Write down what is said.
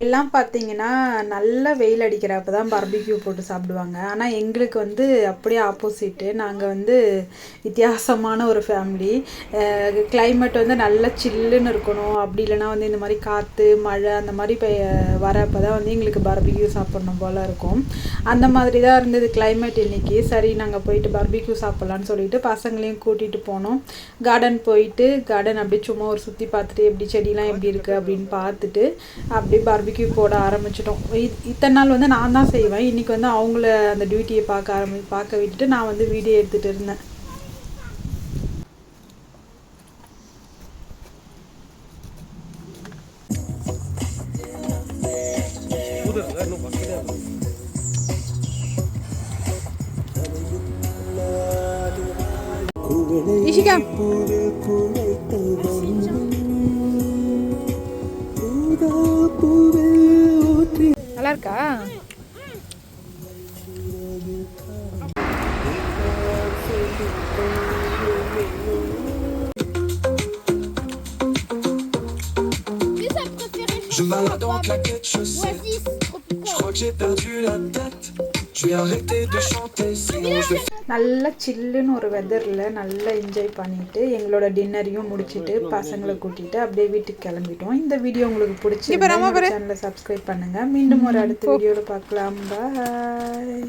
எல்லாம் பார்த்தீங்கன்னா, நல்ல வெயில் அடிக்கிறப்ப தான் பார்பிக்யூ போட்டு சாப்பிடுவாங்க. ஆனா, எங்களுக்கு வந்து அப்படியே ஆப்போசிட்டு. நாங்க வந்து வித்தியாசமான ஒரு ஃபேமிலி. கிளைமேட் வந்து நல்லா சில்லுன்னு இருக்கணும். அப்படி இல்லைனா வந்து இந்த மாதிரி காற்று, மழை அந்த மாதிரி வரப்போ தான் வந்து எங்களுக்கு பார்பிக்யூ சாப்பிட்ணும் போல் இருக்கும். அந்த மாதிரி தான் இருந்தது கிளைமேட் இன்றைக்கி. சரி நாங்கள் போயிட்டு பார்பிக்யூ சாப்பிட்லான்னு சொல்லிட்டு பசங்களையும் கூட்டிகிட்டு போனோம். கார்டன் போயிட்டு கார்டன் அப்படியே சும்மா ஒரு சுற்றி பார்த்துட்டு எப்படி செடியெலாம் எப்படி இருக்குது அப்படின்னு பார்த்துட்டு அப்படியே பார்பிக்யூ போட ஆரம்பிச்சிட்டோம். இத்தனை நாள் வந்து நான் தான் செய்வேன். இன்றைக்கி வந்து அவங்கள அந்த டியூட்டியை பார்க்க விட்டுட்டு நான் வந்து வீடியோ எடுத்துகிட்டு இருந்தேன். இஷிகா நல்லா இருக்கா? Je balade en claquettes chaussettes. Je crois que j'ai perdu la tête. Je vais arrêter de chanter sinon je vais. நல்ல சில்லுன்னு ஒரு வெதரில் நல்லா என்ஜாய் பண்ணிவிட்டு எங்களோட டின்னரையும் முடிச்சுட்டு பசங்களை கூட்டிகிட்டு அப்படியே வீட்டுக்கு கிளம்பிட்டோம். இந்த வீடியோ உங்களுக்கு பிடிச்சி சேனலை சப்ஸ்கிரைப் பண்ணுங்கள். மீண்டும் ஒரு அடுத்த வீடியோவில் பார்க்கலாம். பாய்.